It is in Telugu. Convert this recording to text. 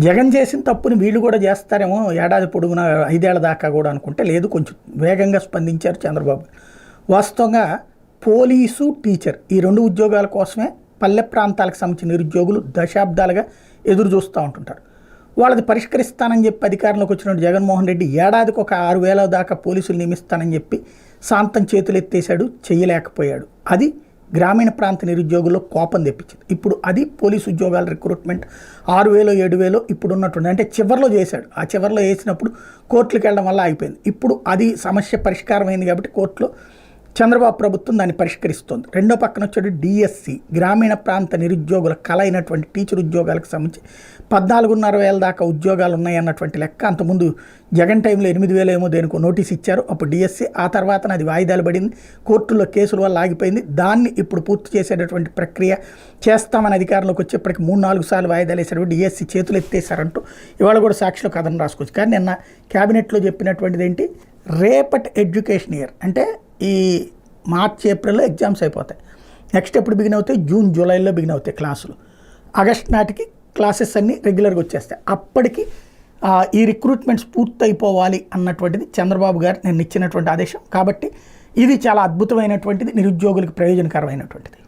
జగన్ చేసిన తప్పుని వీళ్ళు కూడా చేస్తారేమో ఏడాది పొడుగున 5 ఏళ్ల దాకా కూడా అనుకుంటే లేదు, కొంచెం వేగంగా స్పందించారు చంద్రబాబు. వాస్తవంగా పోలీసు, టీచర్ ఈ 2 ఉద్యోగాల కోసమే పల్లె ప్రాంతాలకు సంబంధించిన నిరుద్యోగులు దశాబ్దాలుగా ఎదురు చూస్తూ ఉంటుంటారు. వాళ్ళది పరిష్కరిస్తానని చెప్పి అధికారంలోకి వచ్చినట్టు జగన్మోహన్ రెడ్డి ఏడాదికి ఒక 6,000 దాకా పోలీసులు నియమిస్తానని చెప్పి శాంతం చేతులు ఎత్తేసాడు, చేయలేకపోయాడు. అది గ్రామీణ ప్రాంత నిరుద్యోగుల్లో కోపం తెప్పించింది. ఇప్పుడు అది పోలీసు ఉద్యోగాల రిక్రూట్మెంట్ 6,000 7,000 ఇప్పుడు ఉన్నట్టుండి, అంటే చివరిలో చేశాడు. ఆ చివరిలో వేసినప్పుడు కోర్టులకు వెళ్ళడం వల్ల అయిపోయింది. ఇప్పుడు అది సమస్య పరిష్కారం అయింది కాబట్టి కోర్టులో చంద్రబాబు ప్రభుత్వం దాన్ని పరిష్కరిస్తోంది. రెండో పక్కన వచ్చేది డిఎస్సి, గ్రామీణ ప్రాంత నిరుద్యోగుల కళ అయినటువంటి టీచర్ ఉద్యోగాలకు సంబంధించి 14,500 దాకా ఉద్యోగాలు ఉన్నాయన్నటువంటి లెక్క. అంతకుముందు జగన్ టైంలో 8,000 ఏమో దేనికో నోటీస్ ఇచ్చారు, అప్పుడు డిఎస్సి. ఆ తర్వాత అది వాయిదాలు పడింది, కోర్టుల్లో కేసుల వల్ల ఆగిపోయింది. దాన్ని ఇప్పుడు పూర్తి చేసేటటువంటి ప్రక్రియ చేస్తామని అధికారంలోకి వచ్చేప్పటికి 3-4 సార్లు వాయిదాలు వేసారు. డిఎస్సి చేతులు ఎత్తేసారంటూ ఇవాళ కూడా సాక్షిలో కథనం రాసుకోవచ్చు. కానీ నిన్న క్యాబినెట్లో చెప్పినటువంటిది ఏంటి, రేపటి ఎడ్యుకేషన్ ఇయర్ అంటే ఈ మార్చ్ ఏప్రిల్లో ఎగ్జామ్స్ అయిపోతాయి. నెక్స్ట్ ఎప్పుడు బిగిన్ అవుతాయి, జూన్ జూలైలో బిగిన్ అవుతాయి క్లాసులు. ఆగస్ట్ నాటికి క్లాసెస్ అన్నీ రెగ్యులర్గా వచ్చేస్తాయి. అప్పటికి ఈ రిక్రూట్మెంట్స్ పూర్తి అయిపోవాలి అన్నటువంటిది చంద్రబాబు గారు నేను ఇచ్చినటువంటి ఆదేశం. కాబట్టి ఇది చాలా అద్భుతమైనటువంటిది, నిరుద్యోగులకు ప్రయోజనకరమైనటువంటిది.